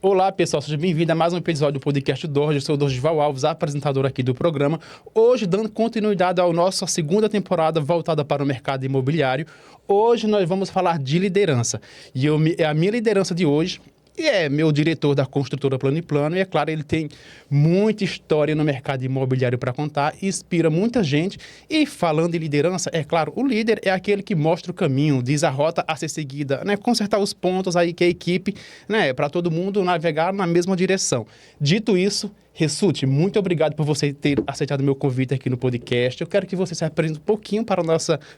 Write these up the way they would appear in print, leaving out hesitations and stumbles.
Olá, pessoal, seja bem-vindo a mais um episódio do podcast Dorge. Eu sou o Dorgival Alves, apresentador aqui do programa. Hoje, dando continuidade à nossa segunda temporada voltada para o mercado imobiliário, hoje nós vamos falar de liderança. E a minha liderança de hoje é meu diretor da construtora Plano e Plano, e é claro, ele tem muita história no mercado imobiliário para contar, inspira muita gente. E falando em liderança, é claro, o líder é aquele que mostra o caminho, diz a rota a ser seguida, né? Consertar os pontos aí que a equipe, né? Para todo mundo navegar na mesma direção. Dito isso, Rissuti, muito obrigado por você ter aceitado meu convite aqui no podcast. Eu quero que você se apresente um pouquinho para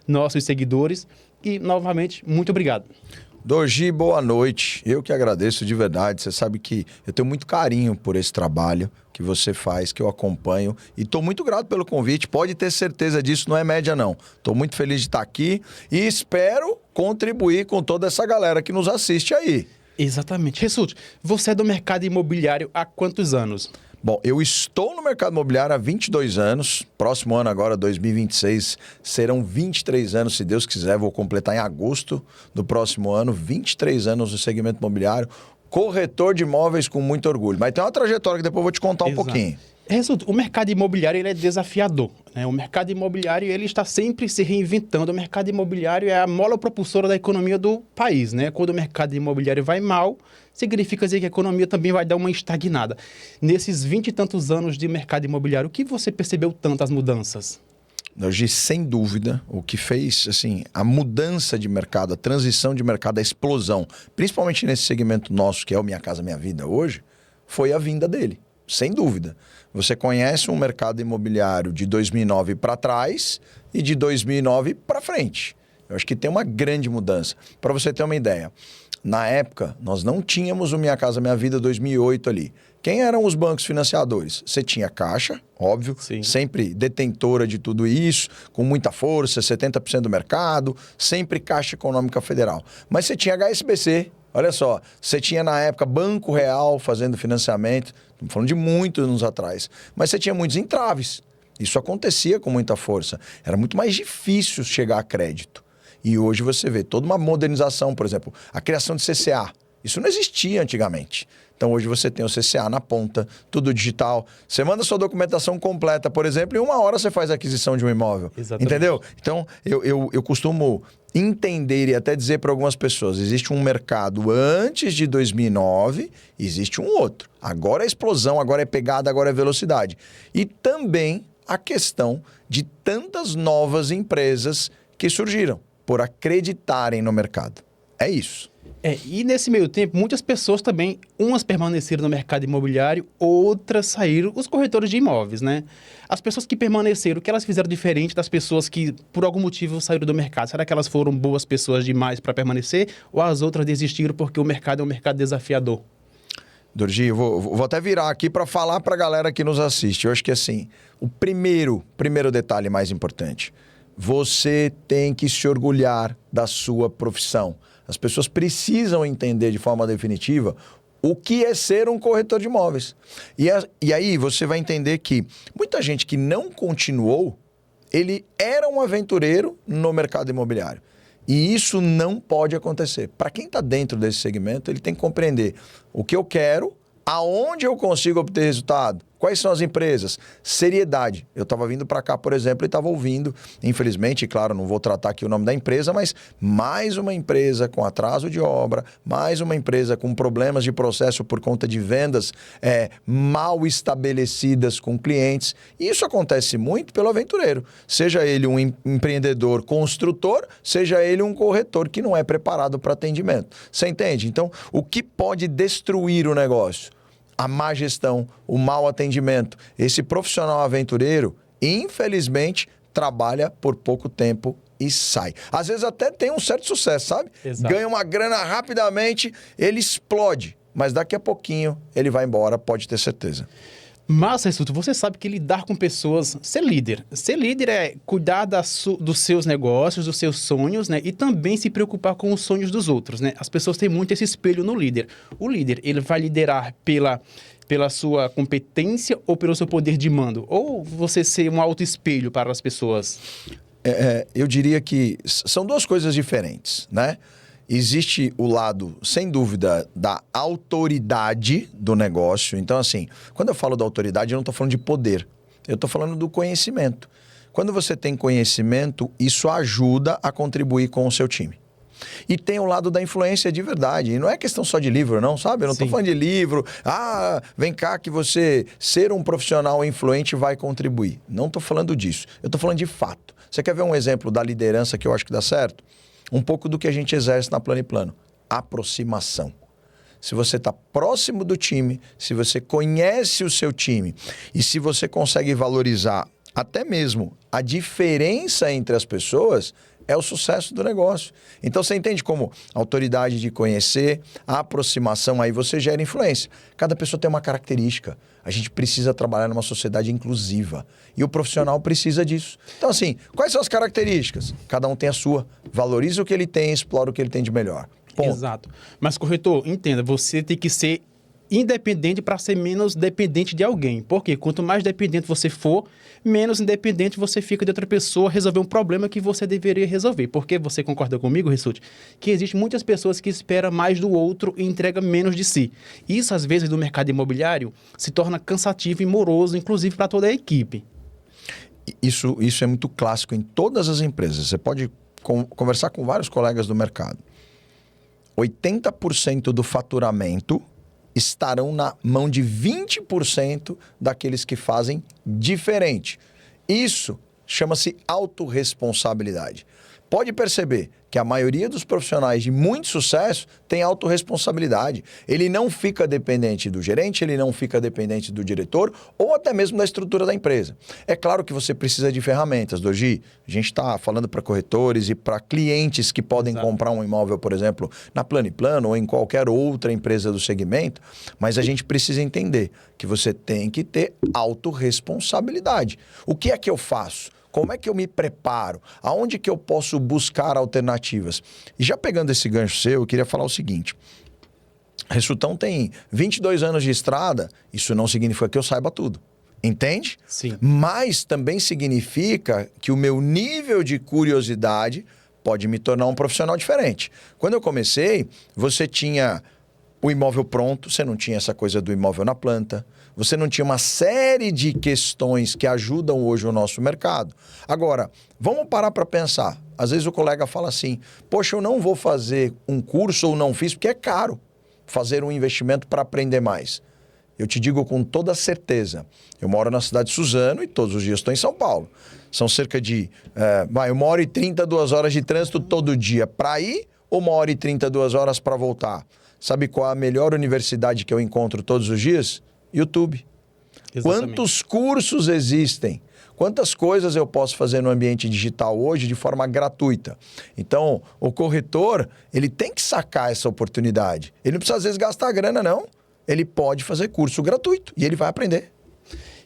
nossos seguidores e, novamente, muito obrigado. Dorgi, boa noite. Eu que agradeço de verdade. Você sabe que eu tenho muito carinho por esse trabalho que você faz, que eu acompanho. E estou muito grato pelo convite. Pode ter certeza disso, não é média, não. Estou muito feliz de estar aqui e espero contribuir com toda essa galera que nos assiste aí. Exatamente. Rissuti, você é do mercado imobiliário há quantos anos? Bom, eu estou no mercado imobiliário há 22 anos. Próximo ano agora, 2026, serão 23 anos, se Deus quiser. Vou completar em agosto do próximo ano, 23 anos no segmento imobiliário. Corretor de imóveis com muito orgulho. Mas tem uma trajetória que depois eu vou te contar um pouquinho. Resulta, o mercado imobiliário ele é desafiador, né? O mercado imobiliário ele está sempre se reinventando. O mercado imobiliário é a mola propulsora da economia do país, né? Quando o mercado imobiliário vai mal, significa dizer que a economia também vai dar uma estagnada. Nesses 20 e tantos anos de mercado imobiliário, o que você percebeu tantas mudanças? Hoje, sem dúvida, o que fez assim, a mudança de mercado, a transição de mercado, a explosão, principalmente nesse segmento nosso, que é o Minha Casa Minha Vida hoje, foi a vinda dele, sem dúvida. Você conhece um mercado imobiliário de 2009 para trás e de 2009 para frente. Eu acho que tem uma grande mudança. Para você ter uma ideia, na época, nós não tínhamos o Minha Casa Minha Vida 2008 ali. Quem eram os bancos financiadores? Você tinha Caixa, óbvio, Sim. Sempre detentora de tudo isso, com muita força, 70% do mercado, sempre Caixa Econômica Federal. Mas você tinha HSBC, olha só, você tinha na época Banco Real fazendo financiamento, estamos falando de muitos anos atrás, mas você tinha muitos entraves. Isso acontecia com muita força. Era muito mais difícil chegar a crédito. E hoje você vê toda uma modernização, por exemplo, a criação de CCA. Isso não existia antigamente. Então hoje você tem o CCA na ponta, tudo digital. Você manda sua documentação completa, por exemplo, e em 1 hora você faz a aquisição de um imóvel. Exatamente. Entendeu? Então eu costumo entender e até dizer para algumas pessoas, existe um mercado antes de 2009, existe um outro. Agora é explosão, agora é pegada, agora é velocidade. E também a questão de tantas novas empresas que surgiram por acreditarem no mercado. É isso. E nesse meio tempo, muitas pessoas também, umas permaneceram no mercado imobiliário, outras saíram, os corretores de imóveis, né? As pessoas que permaneceram, o que elas fizeram diferente das pessoas que, por algum motivo, saíram do mercado? Será que elas foram boas pessoas demais para permanecer ou as outras desistiram porque o mercado é um mercado desafiador? Dorgi, eu vou até virar aqui para falar para a galera que nos assiste. Eu acho que assim, o primeiro detalhe mais importante, você tem que se orgulhar da sua profissão. As pessoas precisam entender de forma definitiva o que é ser um corretor de imóveis. E aí você vai entender que muita gente que não continuou, ele era um aventureiro no mercado imobiliário. E isso não pode acontecer. Para quem está dentro desse segmento, ele tem que compreender o que eu quero, aonde eu consigo obter resultado, quais são as empresas, seriedade. Eu estava vindo para cá, por exemplo, e estava ouvindo, infelizmente, claro, não vou tratar aqui o nome da empresa, mas mais uma empresa com atraso de obra, mais uma empresa com problemas de processo por conta de vendas mal estabelecidas com clientes. E isso acontece muito pelo aventureiro. Seja ele um empreendedor construtor, seja ele um corretor que não é preparado para atendimento. Você entende? Então, o que pode destruir o negócio? A má gestão, o mau atendimento. Esse profissional aventureiro, infelizmente, trabalha por pouco tempo e sai. Às vezes até tem um certo sucesso, sabe? Exato. Ganha uma grana rapidamente, ele explode. Mas daqui a pouquinho ele vai embora, pode ter certeza. Mas, Rissuti, você sabe que lidar com pessoas, ser líder. Ser líder é cuidar dos seus negócios, dos seus sonhos, né? E também se preocupar com os sonhos dos outros, né? As pessoas têm muito esse espelho no líder. O líder, ele vai liderar pela sua competência ou pelo seu poder de mando? Ou você ser um autoespelho para as pessoas? Eu diria que são duas coisas diferentes, né? existe o lado, sem dúvida, da autoridade do negócio. Então, assim, quando eu falo da autoridade, eu não estou falando de poder. Eu estou falando do conhecimento. Quando você tem conhecimento, isso ajuda a contribuir com o seu time. E tem o lado da influência de verdade. E não é questão só de livro, não, sabe? Eu não estou falando de livro. Vem cá que você ser um profissional influente vai contribuir. Não estou falando disso. Eu estou falando de fato. Você quer ver um exemplo da liderança que eu acho que dá certo? Um pouco do que a gente exerce na Plano e Plano. Aproximação. Se você está próximo do time, se você conhece o seu time e se você consegue valorizar até mesmo a diferença entre as pessoas, é o sucesso do negócio. Então você entende como a autoridade de conhecer, a aproximação, aí você gera influência. Cada pessoa tem uma característica. A gente precisa trabalhar numa sociedade inclusiva. E o profissional precisa disso. Então assim, quais são as características? Cada um tem a sua. Valoriza o que ele tem, explora o que ele tem de melhor. Ponto. Exato. Mas, corretor, entenda, você tem que ser independente para ser menos dependente de alguém. Porque quanto mais dependente você for, menos independente você fica de outra pessoa resolver um problema que você deveria resolver. Porque você concorda comigo, Rissuti, que existem muitas pessoas que esperam mais do outro e entregam menos de si. Isso, às vezes, no mercado imobiliário, se torna cansativo e moroso, inclusive para toda a equipe. Isso é muito clássico em todas as empresas. Você pode conversar com vários colegas do mercado. 80% do faturamento estarão na mão de 20% daqueles que fazem diferente. Isso chama-se autorresponsabilidade. Pode perceber que a maioria dos profissionais de muito sucesso tem autorresponsabilidade. Ele não fica dependente do gerente, ele não fica dependente do diretor ou até mesmo da estrutura da empresa. É claro que você precisa de ferramentas, Dorgi. A gente está falando para corretores e para clientes que podem comprar um imóvel, por exemplo, na Plano e Plano ou em qualquer outra empresa do segmento, mas a gente precisa entender que você tem que ter autorresponsabilidade. O que é que eu faço? Como é que eu me preparo? Aonde que eu posso buscar alternativas? E já pegando esse gancho seu, eu queria falar o seguinte. Ressutão tem 22 anos de estrada, isso não significa que eu saiba tudo. Entende? Sim. Mas também significa que o meu nível de curiosidade pode me tornar um profissional diferente. Quando eu comecei, você tinha o imóvel pronto, você não tinha essa coisa do imóvel na planta, você não tinha uma série de questões que ajudam hoje o nosso mercado. Agora, vamos parar para pensar. Às vezes o colega fala assim, poxa, eu não vou fazer um curso ou não fiz porque é caro fazer um investimento para aprender mais. Eu te digo com toda certeza, eu moro na cidade de Suzano e todos os dias estou em São Paulo. São cerca de 1h30, 2 horas de trânsito todo dia para ir ou 1h30, 2 horas para voltar. Sabe qual é a melhor universidade que eu encontro todos os dias? YouTube. Exatamente. Quantos cursos existem? Quantas coisas eu posso fazer no ambiente digital hoje de forma gratuita? Então, o corretor, ele tem que sacar essa oportunidade. Ele não precisa, às vezes, gastar grana, não. Ele pode fazer curso gratuito e ele vai aprender.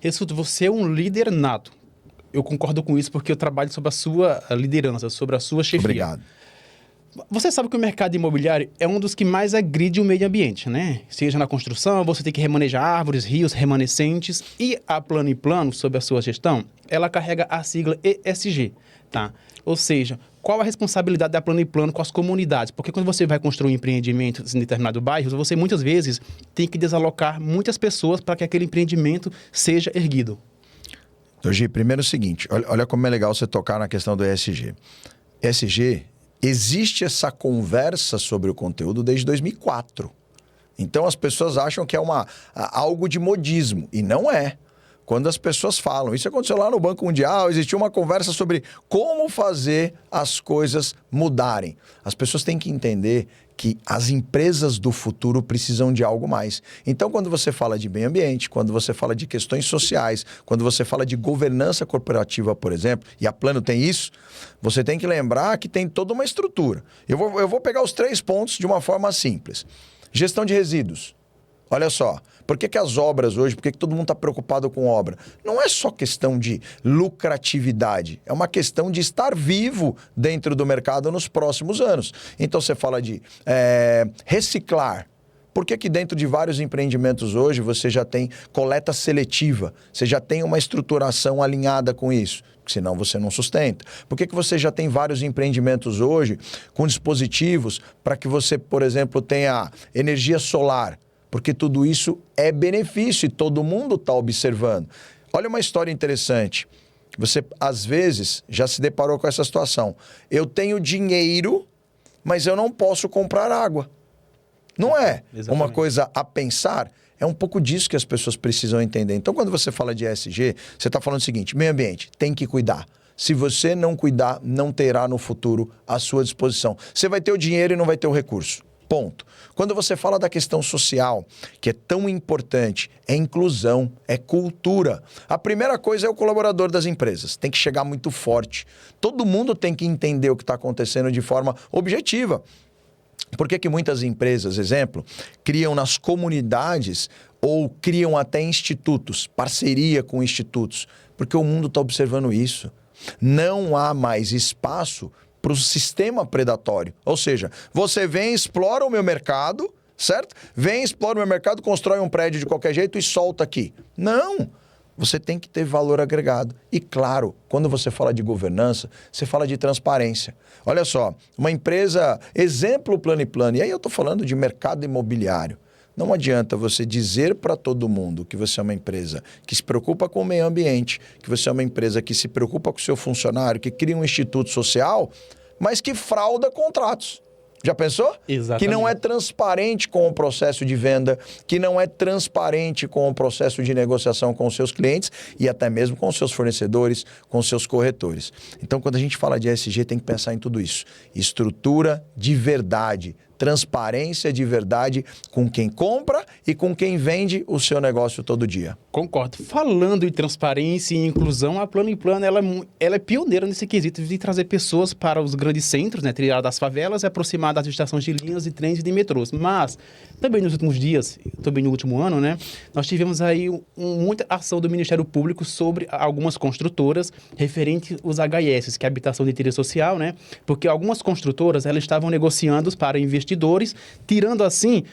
Rissuti, você é um líder nato. Eu concordo com isso porque eu trabalho sobre a sua liderança, sobre a sua chefia. Obrigado. Você sabe que o mercado imobiliário é um dos que mais agride o meio ambiente, né? Seja na construção, você tem que remanejar árvores, rios, remanescentes. E a Plano e Plano, sob a sua gestão, ela carrega a sigla ESG, tá? Ou seja, qual a responsabilidade da Plano e Plano com as comunidades? Porque quando você vai construir um empreendimento em determinado bairro, você muitas vezes tem que desalocar muitas pessoas para que aquele empreendimento seja erguido. Dorgi, primeiro é o seguinte, olha como é legal você tocar na questão do ESG. ESG... Existe essa conversa sobre o conteúdo desde 2004. Então as pessoas acham que é algo de modismo. E não é. Quando as pessoas falam, isso aconteceu lá no Banco Mundial, existiu uma conversa sobre como fazer as coisas mudarem. As pessoas têm que entender que as empresas do futuro precisam de algo mais. Então, quando você fala de meio ambiente, quando você fala de questões sociais, quando você fala de governança corporativa, por exemplo, e a Plano tem isso, você tem que lembrar que tem toda uma estrutura. Eu vou pegar os 3 pontos de uma forma simples. Gestão de resíduos. Olha só, por que as obras hoje, por que todo mundo está preocupado com obra? Não é só questão de lucratividade, é uma questão de estar vivo dentro do mercado nos próximos anos. Então você fala de reciclar. Por que dentro de vários empreendimentos hoje você já tem coleta seletiva, você já tem uma estruturação alinhada com isso? senão você não sustenta? Por que você já tem vários empreendimentos hoje com dispositivos para que você, por exemplo, tenha energia solar? Porque tudo isso é benefício e todo mundo está observando. Olha uma história interessante. Você, às vezes, já se deparou com essa situação. Eu tenho dinheiro, mas eu não posso comprar água. Não é uma coisa a pensar? É um pouco disso que as pessoas precisam entender. Então, quando você fala de ESG, você está falando o seguinte: meio ambiente, tem que cuidar. Se você não cuidar, não terá no futuro à sua disposição. Você vai ter o dinheiro e não vai ter o recurso. Ponto. Quando você fala da questão social, que é tão importante, é inclusão, é cultura. A primeira coisa é o colaborador das empresas. Tem que chegar muito forte. Todo mundo tem que entender o que está acontecendo de forma objetiva. Por que muitas empresas, exemplo, criam nas comunidades ou criam até institutos, parceria com institutos? Porque o mundo está observando isso. Não há mais espaço para o sistema predatório. Ou seja, você vem, explora o meu mercado, certo? Vem, explora o meu mercado, constrói um prédio de qualquer jeito e solta aqui. Não! Você tem que ter valor agregado. E claro, quando você fala de governança, você fala de transparência. Olha só, uma empresa, exemplo Plano & Plano, e aí eu estou falando de mercado imobiliário. Não adianta você dizer para todo mundo que você é uma empresa que se preocupa com o meio ambiente, que você é uma empresa que se preocupa com o seu funcionário, que cria um instituto social, mas que frauda contratos. Já pensou? Exatamente. Que não é transparente com o processo de venda, que não é transparente com o processo de negociação com os seus clientes e até mesmo com os seus fornecedores, com os seus corretores. Então, quando a gente fala de ESG, tem que pensar em tudo isso. Estrutura de verdade, transparência de verdade com quem compra e com quem vende o seu negócio todo dia. Concordo. Falando em transparência e inclusão, a Plano & Plano ela é pioneira nesse quesito de trazer pessoas para os grandes centros, né, tirar das favelas e aproximar das estações de linhas de trens e de metrôs. Mas, também nos últimos dias, também no último ano, né, nós tivemos aí muita ação do Ministério Público sobre algumas construtoras referente aos HS, que é a habitação de interesse social, né, porque algumas construtoras elas estavam negociando para investidores, tirando assim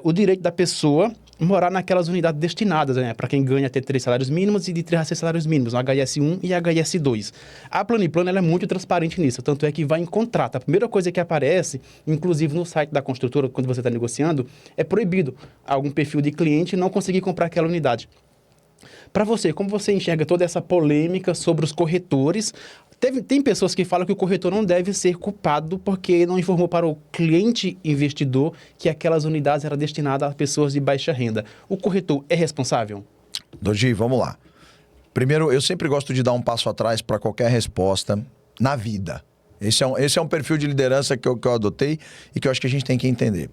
o direito da pessoa morar naquelas unidades destinadas, né, para quem ganha até 3 salários mínimos e de 3 a 6 salários mínimos, o HS1 e HS2. A Plano & Plano ela é muito transparente nisso, tanto é que vai em contrato. A primeira coisa que aparece, inclusive no site da construtora, quando você está negociando, é proibido algum perfil de cliente não conseguir comprar aquela unidade. Para você, como você enxerga toda essa polêmica sobre os corretores? Tem pessoas que falam que o corretor não deve ser culpado porque não informou para o cliente investidor que aquelas unidades eram destinadas a pessoas de baixa renda. O corretor é responsável? Dorgi, vamos lá. Primeiro, eu sempre gosto de dar um passo atrás para qualquer resposta na vida. Esse é um perfil de liderança que eu adotei e que eu acho que a gente tem que entender.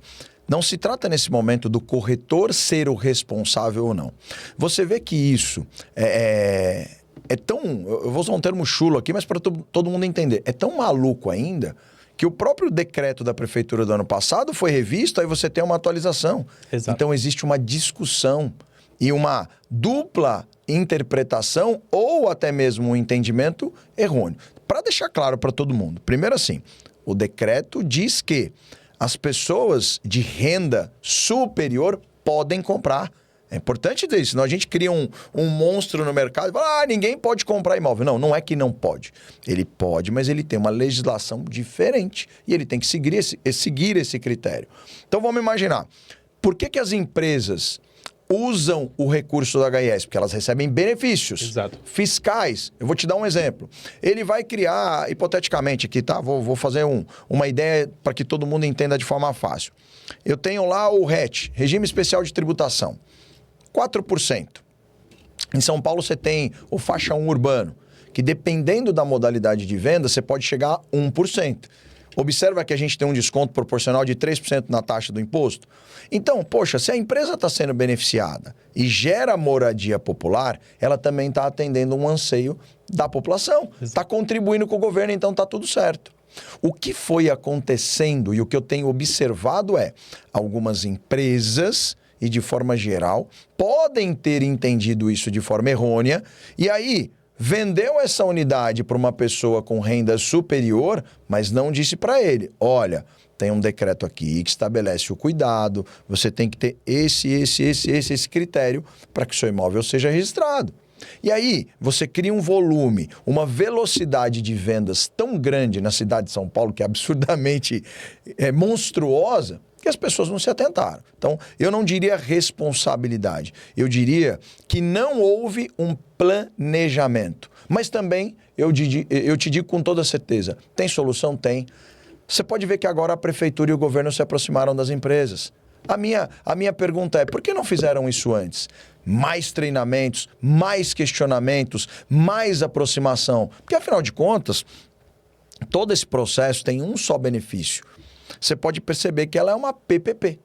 Não se trata nesse momento do corretor ser o responsável ou não. Você vê que isso é tão... Eu vou usar um termo chulo aqui, mas para todo mundo entender. É tão maluco ainda que o próprio decreto da prefeitura do ano passado foi revisto, aí você tem uma atualização. Exato. Então existe uma discussão e uma dupla interpretação ou até mesmo um entendimento errôneo. Para deixar claro para todo mundo. Primeiro assim, o decreto diz que as pessoas de renda superior podem comprar. É importante dizer isso, senão a gente cria um monstro no mercado e fala, ninguém pode comprar imóvel. Não, não é que não pode. Ele pode, mas ele tem uma legislação diferente e ele tem que seguir esse critério. Então vamos imaginar, por que as empresas usam o recurso do HS? Porque elas recebem benefícios. Exato. Fiscais. Eu vou te dar um exemplo. Ele vai criar, hipoteticamente aqui, tá? Vou fazer uma ideia para que todo mundo entenda de forma fácil. Eu tenho lá o RET, Regime Especial de Tributação. 4%. Em São Paulo você tem o faixa 1 urbano, que dependendo da modalidade de venda, você pode chegar a 1%. Observa que a gente tem um desconto proporcional de 3% na taxa do imposto. Então, poxa, se a empresa está sendo beneficiada e gera moradia popular, ela também está atendendo um anseio da população. Está contribuindo com o governo, então está tudo certo. O que foi acontecendo e o que eu tenho observado é algumas empresas, e de forma geral, podem ter entendido isso de forma errônea e aí vendeu essa unidade para uma pessoa com renda superior, mas não disse para ele, olha, tem um decreto aqui que estabelece o cuidado, você tem que ter esse critério para que seu imóvel seja registrado. E aí, você cria um volume, uma velocidade de vendas tão grande na cidade de São Paulo, que é absurdamente monstruosa, que as pessoas não se atentaram. Então, eu não diria responsabilidade. Eu diria que não houve um planejamento. Mas também, eu te digo com toda certeza, tem solução? Tem. Você pode ver que agora a prefeitura e o governo se aproximaram das empresas. A minha pergunta é, por que não fizeram isso antes? Mais treinamentos, mais questionamentos, mais aproximação. Porque, afinal de contas, todo esse processo tem um só benefício. Você pode perceber que ela é uma PPP,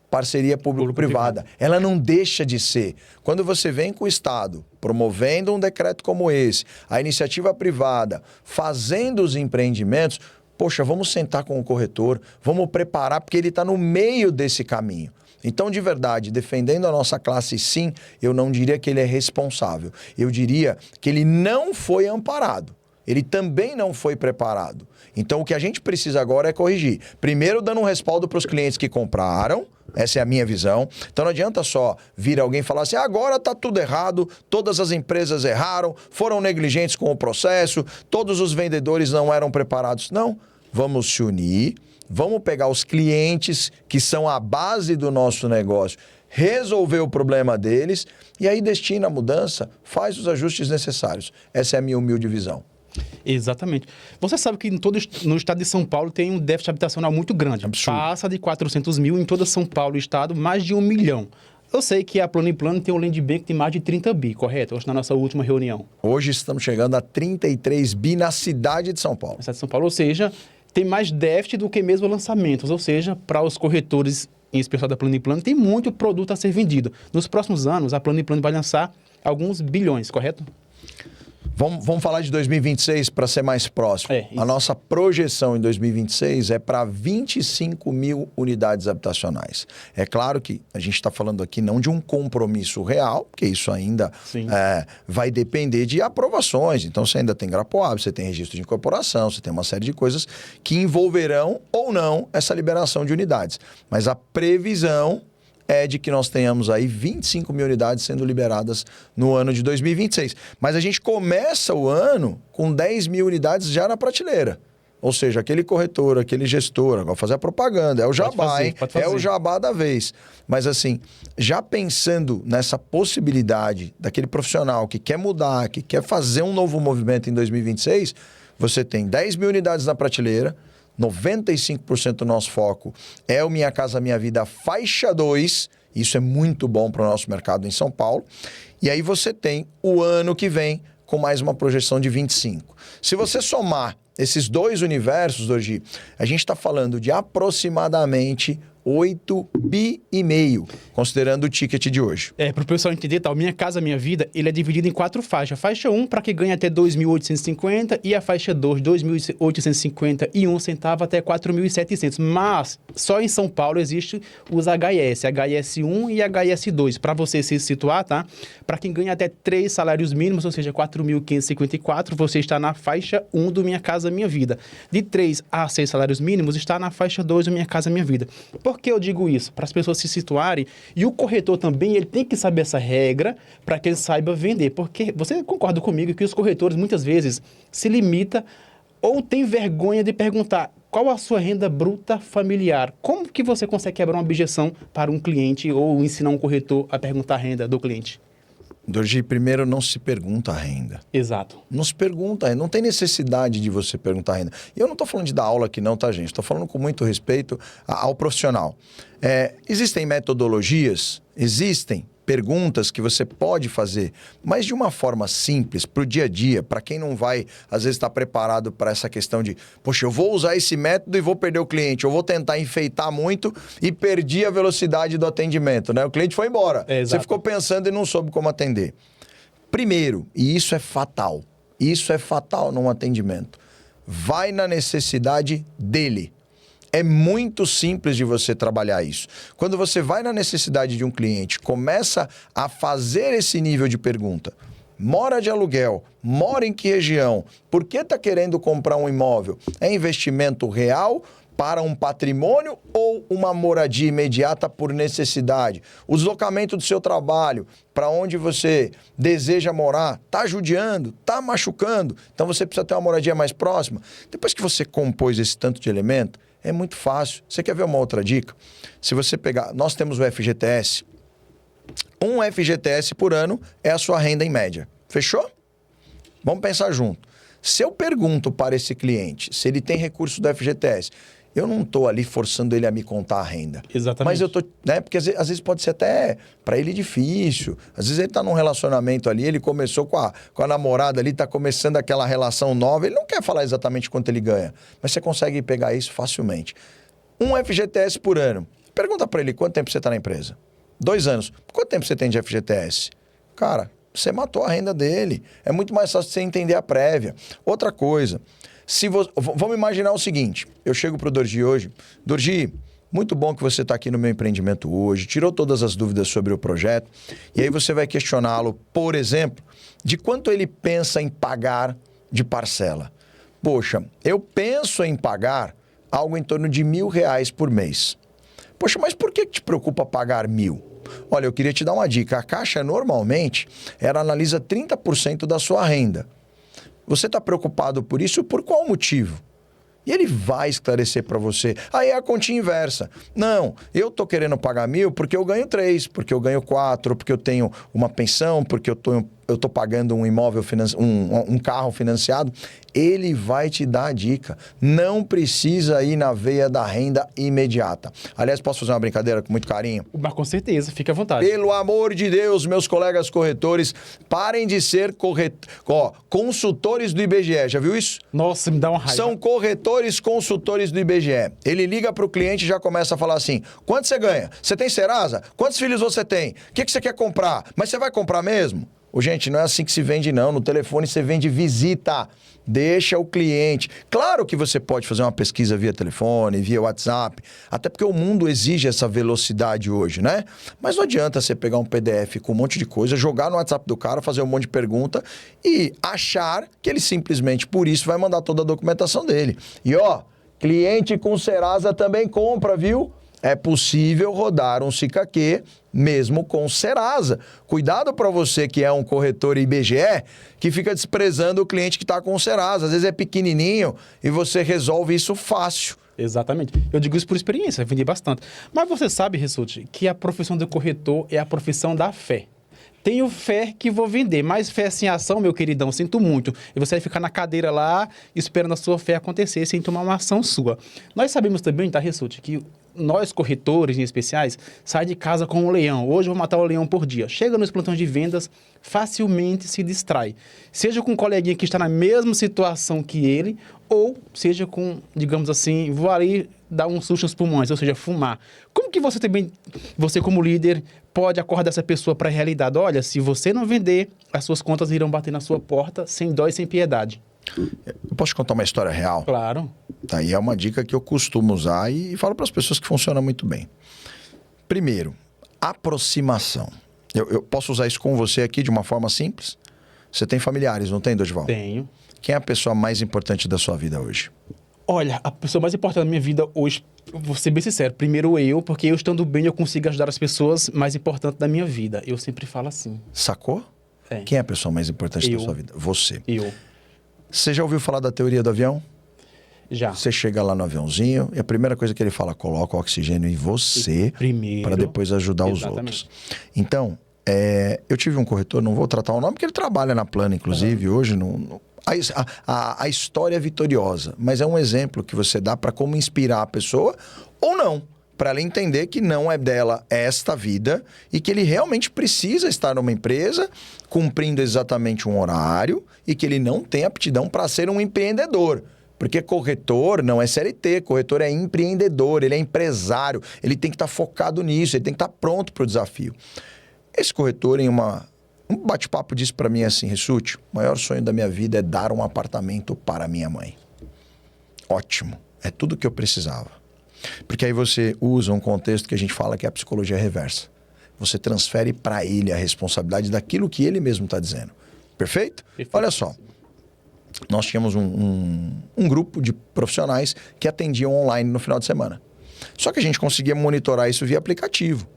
parceria público-privada. Ela não deixa de ser. Quando você vem com o Estado promovendo um decreto como esse, a iniciativa privada fazendo os empreendimentos, poxa, vamos sentar com o corretor, vamos preparar, porque ele está no meio desse caminho. Então, de verdade, defendendo a nossa classe, sim, eu não diria que ele é responsável. Eu diria que ele não foi amparado. Ele também não foi preparado. Então, o que a gente precisa agora é corrigir. Primeiro, dando um respaldo para os clientes que compraram. Essa é a minha visão. Então, não adianta só vir alguém falar assim, agora está tudo errado, todas as empresas erraram, foram negligentes com o processo, todos os vendedores não eram preparados. Não, vamos se unir, vamos pegar os clientes que são a base do nosso negócio, resolver o problema deles e aí destina a mudança, faz os ajustes necessários. Essa é a minha humilde visão. Exatamente. Você sabe que no estado de São Paulo tem um déficit habitacional muito grande. Absurdo. Passa de 400 mil em toda São Paulo, estado, mais de 1 milhão. Eu sei que a Plano & Plano tem um land bank de mais de 30 bi, correto? Hoje na nossa última reunião. Hoje estamos chegando a 33 bi na cidade de São Paulo. Na cidade de São Paulo, ou seja, tem mais déficit do que mesmo lançamentos. Ou seja, para os corretores, em especial da Plano & Plano, tem muito produto a ser vendido. Nos próximos anos, a Plano & Plano vai lançar alguns bilhões, correto? Vamos falar de 2026 para ser mais próximo. A nossa projeção em 2026 é para 25 mil unidades habitacionais. É claro que a gente está falando aqui não de um compromisso real, porque isso ainda vai depender de aprovações. Então, você ainda tem Grapoab, você tem registro de incorporação, você tem uma série de coisas que envolverão ou não essa liberação de unidades. Mas a previsão é de que nós tenhamos aí 25 mil unidades sendo liberadas no ano de 2026. Mas a gente começa o ano com 10 mil unidades já na prateleira. Ou seja, aquele corretor, aquele gestor, agora fazer a propaganda, é o jabá, hein? É o jabá da vez. Mas assim, já pensando nessa possibilidade daquele profissional que quer mudar, que quer fazer um novo movimento em 2026, você tem 10 mil unidades na prateleira, 95% do nosso foco é o Minha Casa Minha Vida faixa 2, isso é muito bom para o nosso mercado em São Paulo, e aí você tem o ano que vem com mais uma projeção de 25. Se você somar esses dois universos, Dorgi, a gente está falando de aproximadamente 8 bi e meio, considerando o ticket de hoje. Para o pessoal entender, tá? O Minha Casa Minha Vida, ele é dividido em 4 faixas. Faixa 1, para quem ganha até 2.850 e a faixa 2, 2.851 centavos até 4.700. Mas só em São Paulo existe os HS, HS1 e HS2. Para você se situar, tá? Para quem ganha até 3 salários mínimos, ou seja, 4.554, você está na faixa 1 do Minha Casa Minha Vida. De 3 a 6 salários mínimos, está na faixa 2 do Minha Casa Minha Vida. Por que eu digo isso? Para as pessoas se situarem. E o corretor também, ele tem que saber essa regra para que ele saiba vender. Porque você concorda comigo que os corretores, muitas vezes, se limitam ou tem vergonha de perguntar qual a sua renda bruta familiar. Como que você consegue quebrar uma objeção para um cliente ou ensinar um corretor a perguntar a renda do cliente? Dorgi, primeiro não se pergunta a renda. Exato. Não se pergunta, não tem necessidade de você perguntar a renda. E eu não estou falando de dar aula aqui não, tá, gente? Estou falando com muito respeito ao profissional. Existem metodologias, existem perguntas que você pode fazer, mas de uma forma simples, para o dia a dia, para quem não vai, às vezes, estar preparado para essa questão de, poxa, eu vou usar esse método e vou perder o cliente, eu vou tentar enfeitar muito e perdi a velocidade do atendimento, né? O cliente foi embora, você ficou pensando e não soube como atender. Primeiro, e isso é fatal num atendimento, vai na necessidade dele. É muito simples de você trabalhar isso. Quando você vai na necessidade de um cliente, começa a fazer esse nível de pergunta. Mora de aluguel, mora em que região? Por que está querendo comprar um imóvel? É investimento real para um patrimônio ou uma moradia imediata por necessidade? O deslocamento do seu trabalho para onde você deseja morar está judiando, está machucando, então você precisa ter uma moradia mais próxima. Depois que você compôs esse tanto de elemento, é muito fácil. Você quer ver uma outra dica? Se você pegar, nós temos o FGTS. Um FGTS por ano é a sua renda em média. Fechou? Vamos pensar junto. Se eu pergunto para esse cliente se ele tem recurso do FGTS, eu não estou ali forçando ele a me contar a renda. Exatamente. Mas eu estou, né? Porque às vezes pode ser até para ele difícil. Às vezes ele está num relacionamento ali, ele começou com a namorada ali, está começando aquela relação nova, ele não quer falar exatamente quanto ele ganha. Mas você consegue pegar isso facilmente. Um FGTS por ano. Pergunta para ele quanto tempo você está na empresa. 2 anos. Quanto tempo você tem de FGTS? Cara, você matou a renda dele. É muito mais fácil você entender a prévia. Outra coisa, vamos imaginar o seguinte, eu chego para o Dorgi hoje, Dorgi, muito bom que você está aqui no meu empreendimento hoje, tirou todas as dúvidas sobre o projeto, e aí você vai questioná-lo, por exemplo, de quanto ele pensa em pagar de parcela. Poxa, eu penso em pagar algo em torno de R$1.000 por mês. Poxa, mas por que te preocupa pagar 1.000? Olha, eu queria te dar uma dica. A Caixa, normalmente, ela analisa 30% da sua renda. Você está preocupado por isso? Por qual motivo? E ele vai esclarecer para você. Aí é a continha inversa. Não, eu estou querendo pagar 1.000 porque eu ganho 3, porque eu ganho 4, porque eu tenho uma pensão, porque eu estou pagando um imóvel, um carro financiado. Ele vai te dar a dica. Não precisa ir na veia da renda imediata. Aliás, posso fazer uma brincadeira com muito carinho? Mas com certeza, fica à vontade. Pelo amor de Deus, meus colegas corretores, parem de ser consultores do IBGE. Já viu isso? Nossa, me dá uma raiva. São corretores consultores do IBGE. Ele liga para o cliente e já começa a falar assim, quanto você ganha? Você tem Serasa? Quantos filhos você tem? O que você quer comprar? Mas você vai comprar mesmo? Gente, não é assim que se vende não. No telefone você vende visita. Deixa o cliente. Claro que você pode fazer uma pesquisa via telefone, via WhatsApp, até porque o mundo exige essa velocidade hoje, né? Mas não adianta você pegar um PDF com um monte de coisa, jogar no WhatsApp do cara, fazer um monte de pergunta e achar que ele simplesmente por isso vai mandar toda a documentação dele. E cliente com Serasa também compra, viu? É possível rodar um SICAQ mesmo com Serasa. Cuidado para você que é um corretor IBGE que fica desprezando o cliente que está com Serasa. Às vezes é pequenininho e você resolve isso fácil. Exatamente. Eu digo isso por experiência, eu vendi bastante. Mas você sabe, Rissuti, que a profissão de corretor é a profissão da fé. Tenho fé que vou vender, mas fé sem ação, meu queridão, sinto muito. E você vai ficar na cadeira lá, esperando a sua fé acontecer, sem tomar uma ação sua. Nós sabemos também, tá, Rissuti, que nós, corretores em especiais, saímos de casa com um leão. Hoje eu vou matar um leão por dia. Chega nos plantões de vendas, facilmente se distrai. Seja com um coleguinha que está na mesma situação que ele, ou seja com, digamos assim, vou ali dar um susto nos pulmões, ou seja, fumar. Como que você também, você como líder, pode acordar essa pessoa para a realidade? Olha, se você não vender, as suas contas irão bater na sua porta sem dó e sem piedade. Eu posso te contar uma história real? Claro. Tá, e é uma dica que eu costumo usar e falo para as pessoas que funciona muito bem. Primeiro, aproximação. Eu posso usar isso com você aqui de uma forma simples? Você tem familiares, não tem, Dorival? Tenho. Quem é a pessoa mais importante da sua vida hoje? Olha, a pessoa mais importante da minha vida hoje, vou ser bem sincero, primeiro eu, porque eu estando bem eu consigo ajudar as pessoas mais importantes da minha vida. Eu sempre falo assim. Sacou? É. Quem é a pessoa mais importante da sua vida? Você. Eu. Você já ouviu falar da teoria do avião? Já. Você chega lá no aviãozinho e a primeira coisa que ele fala, coloca o oxigênio em você para depois ajudar os outros. Então, eu tive um corretor, não vou tratar o nome, porque ele trabalha na Plana, inclusive, hoje a história é vitoriosa, mas é um exemplo que você dá para como inspirar a pessoa ou não, para ela entender que não é dela esta vida e que ele realmente precisa estar numa empresa cumprindo exatamente um horário e que ele não tem aptidão para ser um empreendedor. Porque corretor não é CLT, corretor é empreendedor, ele é empresário, ele tem que estar focado nisso, ele tem que estar pronto para o desafio. Esse corretor, em um bate-papo, disse para mim assim, Rissuti, o maior sonho da minha vida é dar um apartamento para minha mãe. Ótimo, é tudo que eu precisava. Porque aí você usa um contexto que a gente fala que é a psicologia reversa. Você transfere para ele a responsabilidade daquilo que ele mesmo está dizendo. Perfeito? Olha só. nós tínhamos um grupo de profissionais que atendiam online no final de semana. Só que a gente conseguia monitorar isso via aplicativo.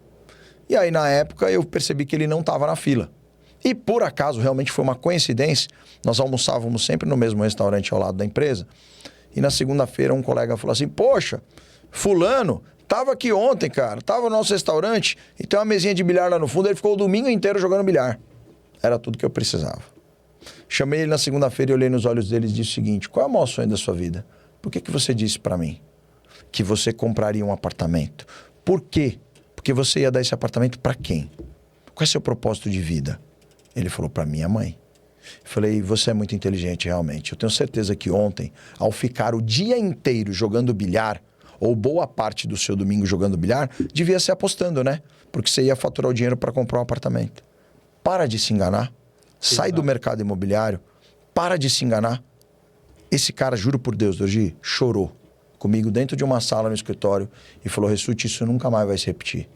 E aí, na época, eu percebi que ele não estava na fila. E, por acaso, realmente foi uma coincidência, nós almoçávamos sempre no mesmo restaurante ao lado da empresa. E na segunda-feira, um colega falou assim, poxa, fulano, tava aqui ontem, cara, tava no nosso restaurante e tem uma mesinha de bilhar lá no fundo, ele ficou o domingo inteiro jogando bilhar. Era tudo que eu precisava. Chamei ele na segunda-feira e olhei nos olhos dele e disse o seguinte, qual é o maior sonho da sua vida? Por que você disse para mim que você compraria um apartamento? Por quê? Porque você ia dar esse apartamento para quem? Qual é o seu propósito de vida? Ele falou para minha mãe. Eu falei, você é muito inteligente realmente. Eu tenho certeza que ontem, ao ficar o dia inteiro jogando bilhar, ou boa parte do seu domingo jogando bilhar, devia ser apostando, né? Porque você ia faturar o dinheiro para comprar um apartamento. Para de se enganar. Sai do mercado imobiliário. Para de se enganar. Esse cara, juro por Deus, Dorgi, chorou comigo dentro de uma sala no escritório e falou, Ressuti, isso nunca mais vai se repetir.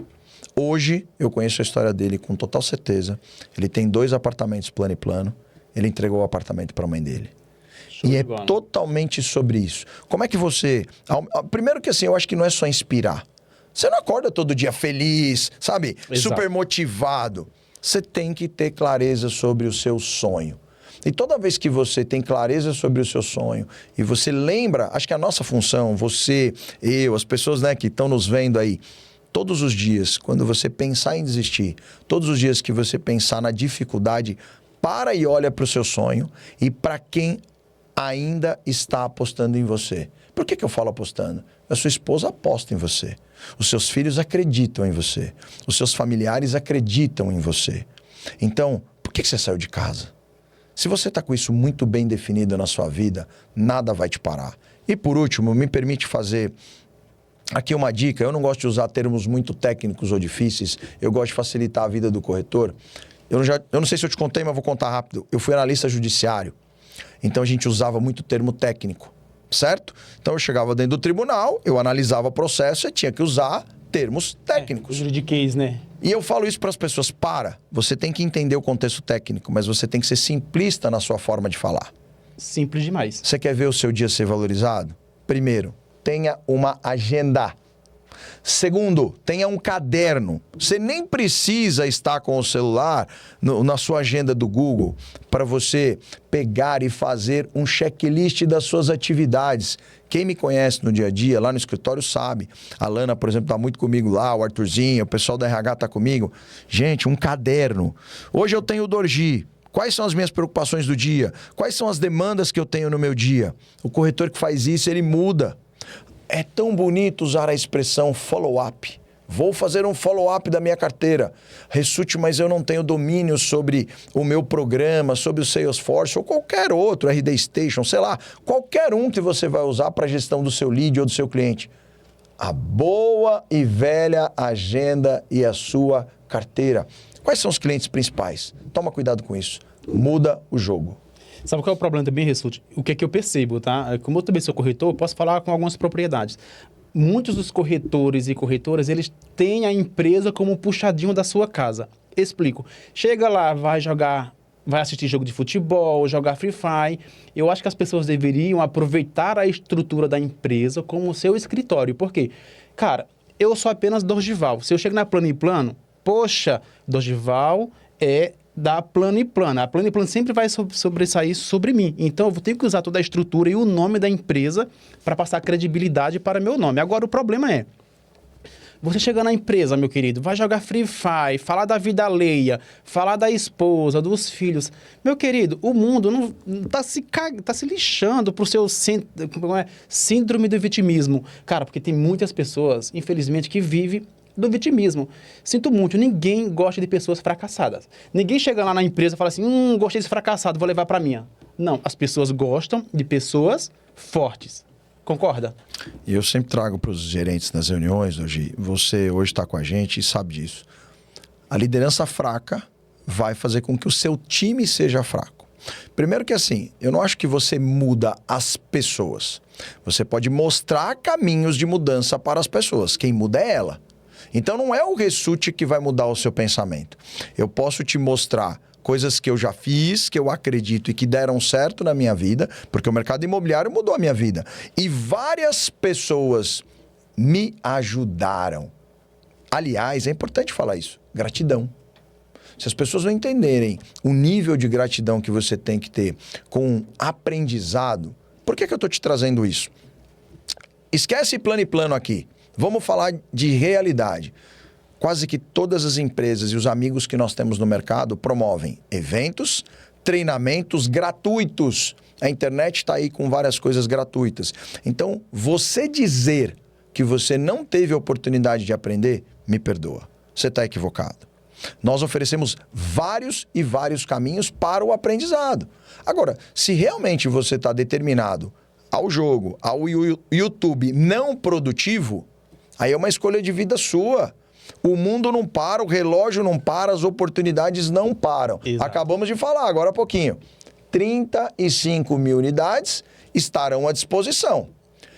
Hoje, eu conheço a história dele com total certeza. Ele tem 2 apartamentos plano e plano. Ele entregou o apartamento para a mãe dele. E é totalmente sobre isso. Como é que você... Primeiro que assim, eu acho que não é só inspirar. Você não acorda todo dia feliz, sabe? Exato. Super motivado. Você tem que ter clareza sobre o seu sonho. E toda vez que você tem clareza sobre o seu sonho e você lembra, acho que a nossa função, você, eu, as pessoas, né, que estão nos vendo aí, todos os dias, quando você pensar em desistir, todos os dias que você pensar na dificuldade, para e olha para o seu sonho e para quem ainda está apostando em você. Por que eu falo apostando? A sua esposa aposta em você. Os seus filhos acreditam em você. Os seus familiares acreditam em você. Então, por que você saiu de casa? Se você está com isso muito bem definido na sua vida, nada vai te parar. E por último, me permite fazer aqui uma dica. Eu não gosto de usar termos muito técnicos ou difíceis. Eu gosto de facilitar a vida do corretor. Eu não sei se eu te contei, mas vou contar rápido. Eu fui analista judiciário. Então a gente usava muito termo técnico, certo? Então eu chegava dentro do tribunal, eu analisava o processo e tinha que usar termos técnicos. Juridiquês, né? E eu falo isso para as pessoas, você tem que entender o contexto técnico, mas você tem que ser simplista na sua forma de falar. Simples demais. Você quer ver o seu dia ser valorizado? Primeiro, tenha uma agenda. Segundo, tenha um caderno. Você nem precisa estar com o celular na sua agenda do Google para você pegar e fazer um checklist das suas atividades. Quem me conhece no dia a dia, lá no escritório, sabe. A Lana, por exemplo, está muito comigo lá, o Arthurzinho, o pessoal da RH está comigo. Gente, um caderno. Hoje eu tenho o Dorgi. Quais são as minhas preocupações do dia? Quais são as demandas que eu tenho no meu dia? O corretor que faz isso, ele muda. É tão bonito usar a expressão follow-up. Vou fazer um follow-up da minha carteira. Ressuti, mas eu não tenho domínio sobre o meu programa, sobre o Salesforce ou qualquer outro, RD Station, sei lá, qualquer um que você vai usar para a gestão do seu lead ou do seu cliente. A boa e velha agenda e a sua carteira. Quais são os clientes principais? Toma cuidado com isso. Muda o jogo. Sabe qual é o problema também, Ressuti? O que é que eu percebo, tá? Como eu também sou corretor, eu posso falar com algumas propriedades. Muitos dos corretores e corretoras, eles têm a empresa como puxadinho da sua casa. Explico. Chega lá, vai assistir jogo de futebol, jogar Free Fire. Eu acho que as pessoas deveriam aproveitar a estrutura da empresa como seu escritório. Por quê? Cara, eu sou apenas Dorgival. Se eu chego na Plano e Plano, poxa, Dorgival é da Plano e Plano. A Plano e Plano sempre vai sobressair sobre mim. Então, eu vou ter que usar toda a estrutura e o nome da empresa para passar credibilidade para meu nome. Agora, o problema é, você chega na empresa, meu querido, vai jogar Free Fire, falar da vida alheia, falar da esposa, dos filhos. Meu querido, o mundo não tá se lixando pro seu síndrome do vitimismo. Cara, porque tem muitas pessoas, infelizmente, que vivem do vitimismo. Sinto muito, ninguém gosta de pessoas fracassadas. Ninguém chega lá na empresa e fala assim, gostei desse fracassado, vou levar para minha. Não, as pessoas gostam de pessoas fortes. Concorda? E eu sempre trago para os gerentes nas reuniões, hoje, você hoje está com a gente e sabe disso. A liderança fraca vai fazer com que o seu time seja fraco. Primeiro que assim, eu não acho que você muda as pessoas. Você pode mostrar caminhos de mudança para as pessoas. Quem muda é ela. Então não é o Ressuti que vai mudar o seu pensamento. Eu posso te mostrar coisas que eu já fiz, que eu acredito e que deram certo na minha vida, porque o mercado imobiliário mudou a minha vida. E várias pessoas me ajudaram. Aliás, é importante falar isso, gratidão. Se as pessoas não entenderem o nível de gratidão que você tem que ter com aprendizado, por que eu estou te trazendo isso? Esquece plano e plano aqui. Vamos falar de realidade. Quase que todas as empresas e os amigos que nós temos no mercado promovem eventos, treinamentos gratuitos. A internet está aí com várias coisas gratuitas. Então, você dizer que você não teve a oportunidade de aprender, me perdoa. Você está equivocado. Nós oferecemos vários e vários caminhos para o aprendizado. Agora, se realmente você está determinado ao jogo, ao YouTube não produtivo, aí é uma escolha de vida sua. O mundo não para, o relógio não para, as oportunidades não param. Exato. Acabamos de falar agora há pouquinho. 35 mil unidades estarão à disposição.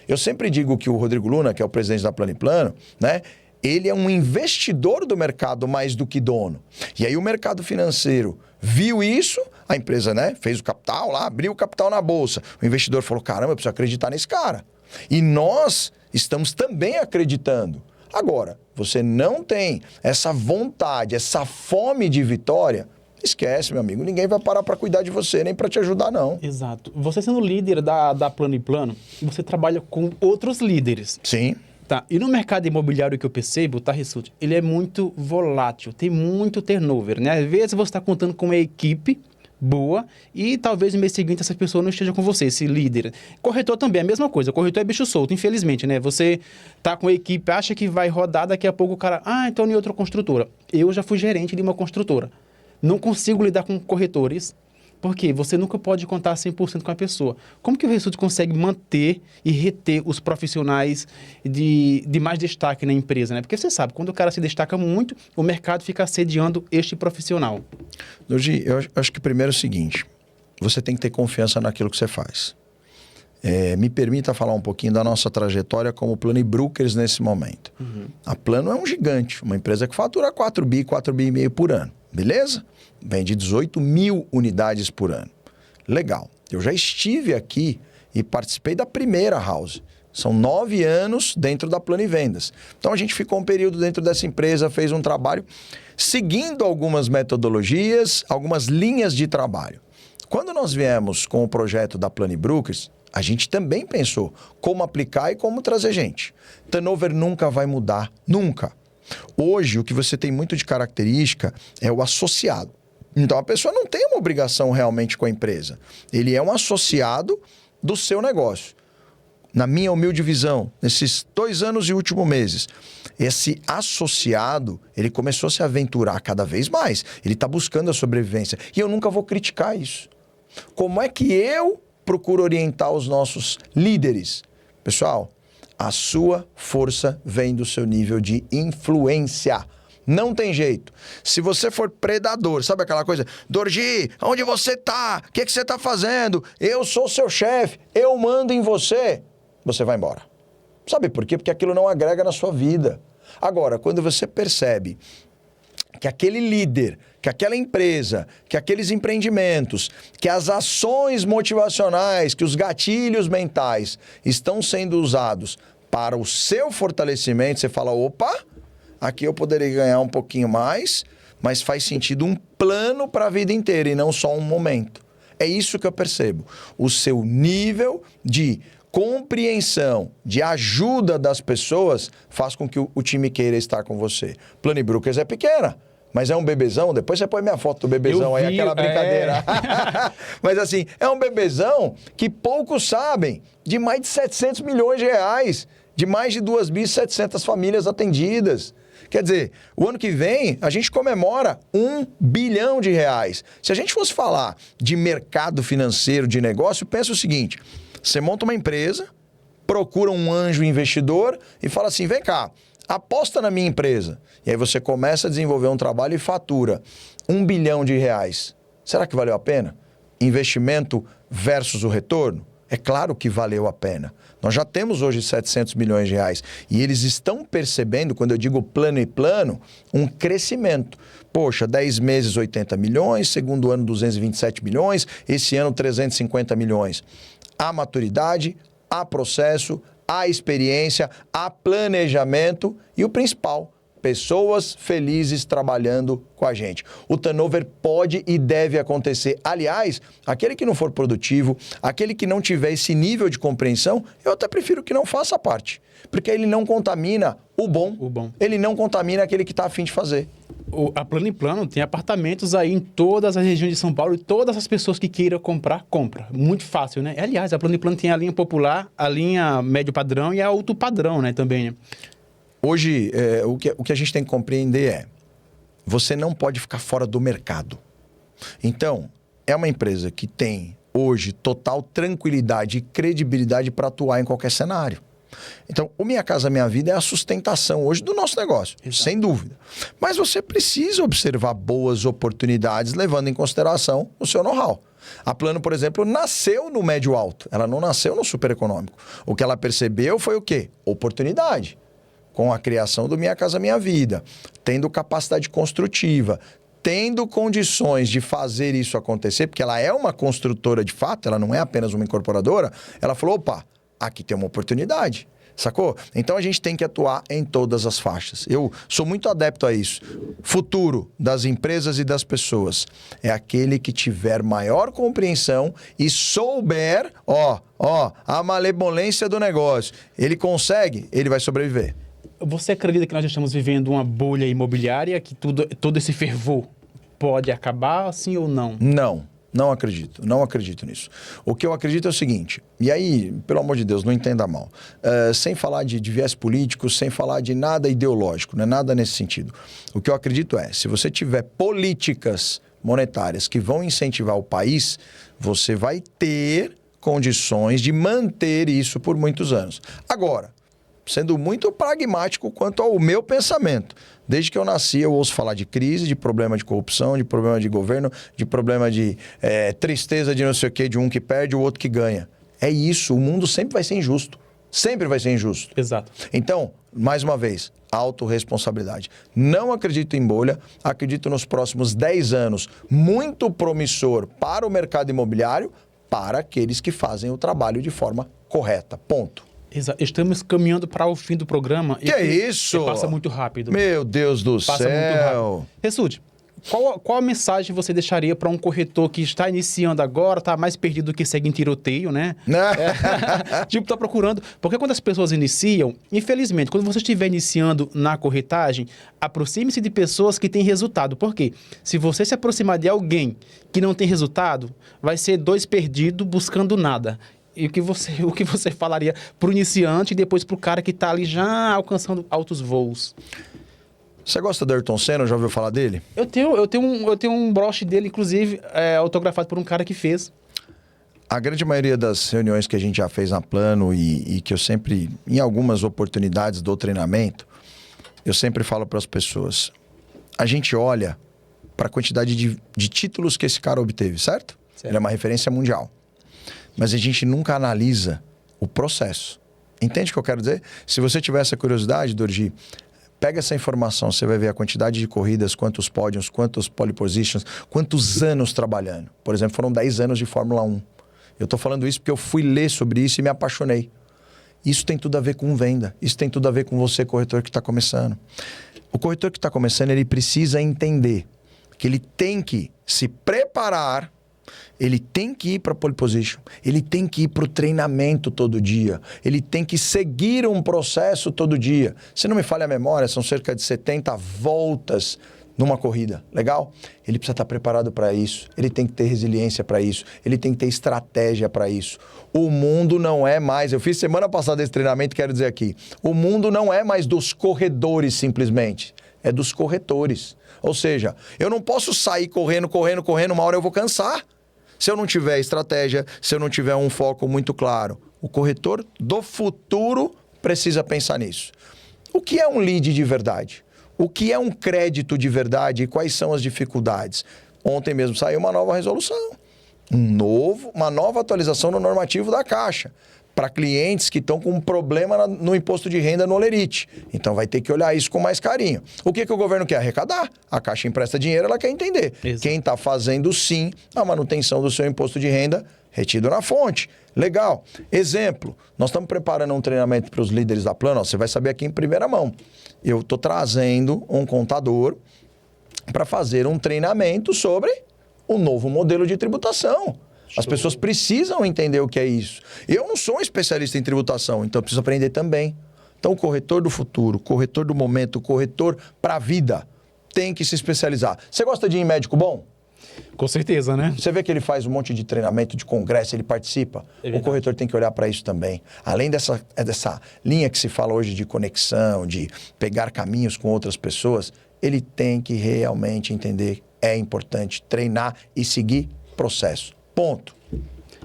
Eu sempre digo que o Rodrigo Luna, que é o presidente da Plano & Plano, né? Ele é um investidor do mercado mais do que dono. E aí o mercado financeiro viu isso, a empresa, né, fez o capital lá, abriu o capital na bolsa. O investidor falou, caramba, eu preciso acreditar nesse cara. E nós estamos também acreditando. Agora, você não tem essa vontade, essa fome de vitória, esquece, meu amigo, ninguém vai parar para cuidar de você, nem para te ajudar, não. Exato. Você sendo líder da Plano & Plano, você trabalha com outros líderes. Sim. Tá, e no mercado imobiliário que eu percebo, tá, Rissuti, ele é muito volátil, tem muito turnover, né? Às vezes você está contando com uma equipe boa e talvez no mês seguinte essa pessoa não esteja com você, esse líder. Corretor também é a mesma coisa, corretor é bicho solto, infelizmente, né? Você tá com a equipe, acha que vai rodar, daqui a pouco o cara, então em outra construtora. Eu já fui gerente de uma construtora. Não consigo lidar com corretores, porque você nunca pode contar 100% com a pessoa. Como que o Rissuti consegue manter e reter os profissionais de mais destaque na empresa, né? Porque você sabe, quando o cara se destaca muito, o mercado fica assediando este profissional. Dorgi, eu acho que primeiro é o seguinte, você tem que ter confiança naquilo que você faz. Me permita falar um pouquinho da nossa trajetória como Plano e Brokers nesse momento. Uhum. A Plano é um gigante, uma empresa que fatura 4 bi e meio por ano, beleza? Vende 18 mil unidades por ano. Legal. Eu já estive aqui e participei da primeira house. São 9 anos dentro da Plano e Vendas. Então a gente ficou um período dentro dessa empresa, fez um trabalho seguindo algumas metodologias, algumas linhas de trabalho. Quando nós viemos com o projeto da Plano e Brokers, a gente também pensou como aplicar e como trazer gente. Turnover nunca vai mudar, nunca. Hoje, o que você tem muito de característica é o associado. Então, a pessoa não tem uma obrigação realmente com a empresa. Ele é um associado do seu negócio. Na minha humilde visão, nesses 2 anos e últimos meses, esse associado, ele começou a se aventurar cada vez mais. Ele está buscando a sobrevivência. E eu nunca vou criticar isso. Como é que eu procuro orientar os nossos líderes? Pessoal, a sua força vem do seu nível de influência. Não tem jeito. Se você for predador, sabe aquela coisa? Dorgi, onde você tá? O que você tá fazendo? Eu sou seu chefe, eu mando em você. Você vai embora. Sabe por quê? Porque aquilo não agrega na sua vida. Agora, quando você percebe que aquele líder, que aquela empresa, que aqueles empreendimentos, que as ações motivacionais, que os gatilhos mentais estão sendo usados para o seu fortalecimento, você fala, opa, aqui eu poderia ganhar um pouquinho mais, mas faz sentido um plano para a vida inteira e não só um momento. É isso que eu percebo. O seu nível de compreensão, de ajuda das pessoas faz com que o time queira estar com você. Plano e Brokers é pequena, mas é um bebezão. Depois você põe minha foto do bebezão aí, aquela brincadeira. Mas assim, é um bebezão que poucos sabem, de mais de 700 milhões de reais, de mais de 2.700 famílias atendidas. Quer dizer, o ano que vem a gente comemora 1 bilhão de reais. Se a gente fosse falar de mercado financeiro, de negócio, pensa o seguinte, você monta uma empresa, procura um anjo investidor e fala assim, vem cá, aposta na minha empresa. E aí você começa a desenvolver um trabalho e fatura 1 bilhão de reais. Será que valeu a pena? Investimento versus o retorno? É claro que valeu a pena. Nós já temos hoje 700 milhões de reais. E eles estão percebendo, quando eu digo plano e plano, um crescimento. Poxa, 10 meses, 80 milhões, segundo ano, 227 milhões, esse ano, 350 milhões. Há maturidade, há processo, há experiência, há planejamento e o principal, pessoas felizes trabalhando com a gente. O turnover pode e deve acontecer. Aliás, aquele que não for produtivo, aquele que não tiver esse nível de compreensão, eu até prefiro que não faça parte. Porque ele não contamina o bom. Ele não contamina aquele que está a fim de fazer. A Plano em Plano tem apartamentos aí em todas as regiões de São Paulo e todas as pessoas que queiram comprar, compra. Muito fácil, né? Aliás, a Plano em Plano tem a linha popular, a linha médio padrão e a alto padrão, né? Também, né? Hoje, o que a gente tem que compreender é, você não pode ficar fora do mercado. Então, é uma empresa que tem hoje total tranquilidade e credibilidade para atuar em qualquer cenário. Então, o Minha Casa Minha Vida é a sustentação hoje do nosso negócio, sem dúvida. Mas você precisa observar boas oportunidades, levando em consideração o seu know-how. A Plano, por exemplo, nasceu no médio alto, ela não nasceu no super econômico. O que ela percebeu foi o quê? Oportunidade. Com a criação do Minha Casa Minha Vida, tendo capacidade construtiva, tendo condições de fazer isso acontecer, porque ela é uma construtora de fato, ela não é apenas uma incorporadora, ela falou, opa, aqui tem uma oportunidade, sacou? Então a gente tem que atuar em todas as faixas. Eu sou muito adepto a isso. Futuro das empresas e das pessoas é aquele que tiver maior compreensão e souber, a malemolência do negócio. Ele consegue, ele vai sobreviver. Você acredita que nós estamos vivendo uma bolha imobiliária, que todo esse fervor pode acabar, sim ou não? Não acredito. Não acredito nisso. O que eu acredito é o seguinte, e aí, pelo amor de Deus, não entenda mal. Sem falar de viés político, sem falar de nada ideológico, não é nada nesse sentido. O que eu acredito é, se você tiver políticas monetárias que vão incentivar o país, você vai ter condições de manter isso por muitos anos. Agora, sendo muito pragmático quanto ao meu pensamento. Desde que eu nasci, eu ouço falar de crise, de problema de corrupção, de problema de governo, de problema de tristeza de não sei o quê, de um que perde, o outro que ganha. É isso, o mundo sempre vai ser injusto. Sempre vai ser injusto. Exato. Então, mais uma vez, autorresponsabilidade. Não acredito em bolha, acredito nos próximos 10 anos muito promissor para o mercado imobiliário, para aqueles que fazem o trabalho de forma correta. Ponto. Estamos caminhando para o fim do programa. Que é isso? E passa muito rápido. Meu Deus do céu. Passa muito rápido. Ressude, qual a mensagem você deixaria para um corretor que está iniciando agora, está mais perdido do que segue em tiroteio, né? Tipo, está procurando. Porque quando as pessoas iniciam, infelizmente, quando você estiver iniciando na corretagem, aproxime-se de pessoas que têm resultado. Por quê? Se você se aproximar de alguém que não tem resultado, vai ser dois perdidos buscando nada. E o que você falaria para o iniciante e depois para o cara que está ali já alcançando altos voos? Você gosta do Ayrton Senna? Já ouviu falar dele? Eu tenho um broche dele, inclusive, autografado por um cara que fez. A grande maioria das reuniões que a gente já fez na Plano e que eu sempre, em algumas oportunidades do treinamento, eu sempre falo para as pessoas, a gente olha para a quantidade de títulos que esse cara obteve, certo? Ele é uma referência mundial. Mas a gente nunca analisa o processo. Entende o que eu quero dizer? Se você tiver essa curiosidade, Dorgi, pega essa informação, você vai ver a quantidade de corridas, quantos pódios, quantos pole positions, quantos anos trabalhando. Por exemplo, foram 10 anos de Fórmula 1. Eu estou falando isso porque eu fui ler sobre isso e me apaixonei. Isso tem tudo a ver com venda. Isso tem tudo a ver com você, corretor que está começando. O corretor que está começando, ele precisa entender que ele tem que se preparar. Ele tem que ir para a pole position, ele tem que ir para o treinamento todo dia, ele tem que seguir um processo todo dia. Se não me falha a memória, são cerca de 70 voltas numa corrida, legal? Ele precisa estar preparado para isso, ele tem que ter resiliência para isso, ele tem que ter estratégia para isso. O mundo não é mais, eu fiz semana passada esse treinamento, quero dizer aqui, o mundo não é mais dos corredores simplesmente, é dos corretores. Ou seja, eu não posso sair correndo, uma hora eu vou cansar. Se eu não tiver estratégia, se eu não tiver um foco muito claro. O corretor do futuro precisa pensar nisso. O que é um lead de verdade? O que é um crédito de verdade e quais são as dificuldades? Ontem mesmo saiu uma nova resolução. Uma nova atualização no normativo da Caixa, para clientes que estão com um problema no imposto de renda no Olerite. Então vai ter que olhar isso com mais carinho. O que o governo quer? Arrecadar. A Caixa empresta dinheiro, ela quer entender. Exato. Quem está fazendo, sim, a manutenção do seu imposto de renda retido na fonte. Legal. Exemplo, nós estamos preparando um treinamento para os líderes da Plano. Você vai saber aqui em primeira mão. Eu estou trazendo um contador para fazer um treinamento sobre o novo modelo de tributação. As pessoas precisam entender o que é isso. Eu não sou um especialista em tributação, então eu preciso aprender também. Então, o corretor do futuro, o corretor do momento, o corretor para a vida tem que se especializar. Você gosta de ir em médico bom? Com certeza, né? Você vê que ele faz um monte de treinamento, de congresso, ele participa. O corretor tem que olhar para isso também. Além dessa linha que se fala hoje de conexão, de pegar caminhos com outras pessoas, ele tem que realmente entender que é importante treinar e seguir processo. Ponto.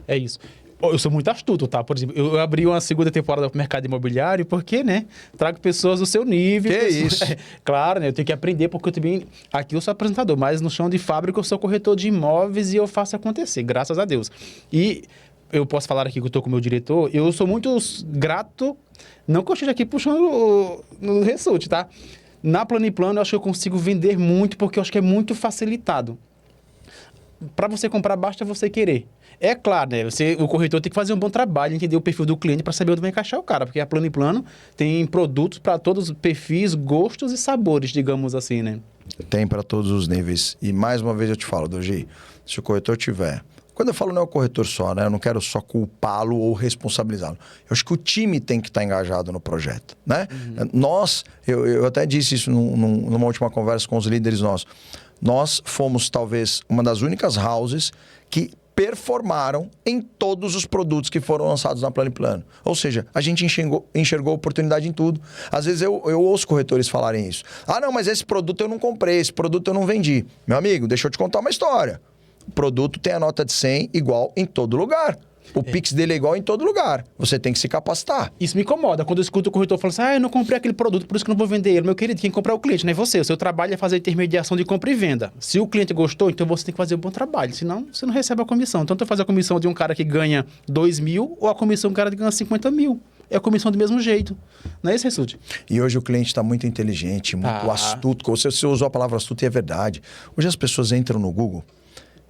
É isso. Eu sou muito astuto, tá? Por exemplo, eu abri uma segunda temporada para o mercado imobiliário porque, né? Trago pessoas do seu nível. Que isso? Claro, né? Eu tenho que aprender porque eu também... Aqui eu sou apresentador, mas no chão de fábrica eu sou corretor de imóveis e eu faço acontecer, graças a Deus. E eu posso falar aqui que eu estou com o meu diretor, eu sou muito grato, não que eu esteja aqui puxando no Result, tá? Na Plano e Plano eu acho que eu consigo vender muito porque eu acho que é muito facilitado. Para você comprar, basta você querer. É claro, né? O corretor tem que fazer um bom trabalho, entender o perfil do cliente para saber onde vai encaixar o cara. Porque a Plano e Plano tem produtos para todos os perfis, gostos e sabores, digamos assim, né? Tem para todos os níveis. E mais uma vez eu te falo, Dogi, se o corretor tiver... Quando eu falo não é o corretor só, né? Eu não quero só culpá-lo ou responsabilizá-lo. Eu acho que o time tem que estar engajado no projeto, né? Nós, eu até disse isso numa última conversa com os líderes nossos. Nós fomos talvez uma das únicas houses que performaram em todos os produtos que foram lançados na Plano e Plano. Ou seja, a gente enxergou oportunidade em tudo. Às vezes eu ouço corretores falarem isso. Ah, não, mas esse produto eu não comprei, esse produto eu não vendi. Meu amigo, deixa eu te contar uma história. O produto tem a nota de 100 igual em todo lugar. O Pix dele é igual em todo lugar. Você tem que se capacitar. Isso me incomoda. Quando eu escuto o corretor falando assim, eu não comprei aquele produto, por isso que não vou vender ele. Meu querido, quem comprar é o cliente, não é você. O seu trabalho é fazer intermediação de compra e venda. Se o cliente gostou, então você tem que fazer um bom trabalho. Senão, você não recebe a comissão. Tanto faz a comissão de um cara que ganha 2 mil ou a comissão de um cara que ganha 50 mil. É a comissão do mesmo jeito. Não é esse, Result? E hoje o cliente está muito inteligente, muito astuto. Você usou a palavra astuto e é verdade. Hoje as pessoas entram no Google,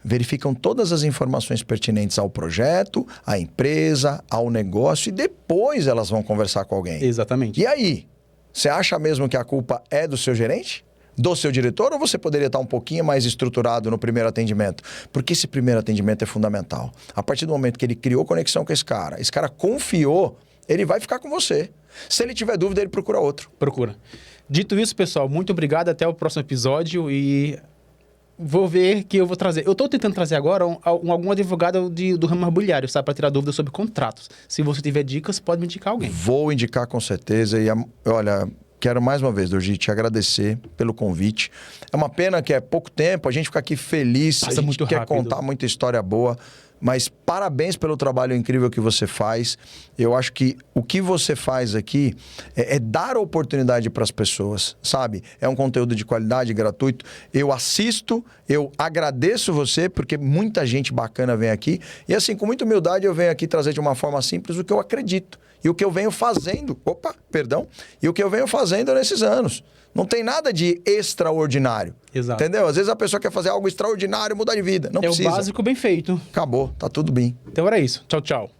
verificam todas as informações pertinentes ao projeto, à empresa, ao negócio e depois elas vão conversar com alguém. Exatamente. E aí? Você acha mesmo que a culpa é do seu gerente? Do seu diretor? Ou você poderia estar um pouquinho mais estruturado no primeiro atendimento? Porque esse primeiro atendimento é fundamental. A partir do momento que ele criou conexão com esse cara confiou, ele vai ficar com você. Se ele tiver dúvida, ele procura outro. Procura. Dito isso, pessoal, muito obrigado. Até o próximo episódio e... Vou ver que eu vou trazer. Eu estou tentando trazer agora algum advogado do ramo imobiliário, sabe? Para tirar dúvidas sobre contratos. Se você tiver dicas, pode me indicar alguém. Vou indicar com certeza. E olha, quero mais uma vez, Dorgi, te agradecer pelo convite. É uma pena que é pouco tempo, a gente fica aqui feliz. Passa a gente muito quer rápido. contar muita história boa. Mas parabéns pelo trabalho incrível que você faz. Eu acho que o que você faz aqui é dar oportunidade para as pessoas, sabe? É um conteúdo de qualidade, gratuito. Eu assisto, eu agradeço você, porque muita gente bacana vem aqui. E assim, com muita humildade, eu venho aqui trazer de uma forma simples o que eu acredito. E o que eu venho fazendo. E o que eu venho fazendo nesses anos. Não tem nada de extraordinário. Exato. Entendeu? Às vezes a pessoa quer fazer algo extraordinário, mudar de vida. Não precisa. É o básico bem feito. Acabou, tá tudo bem. Então era isso. Tchau, tchau.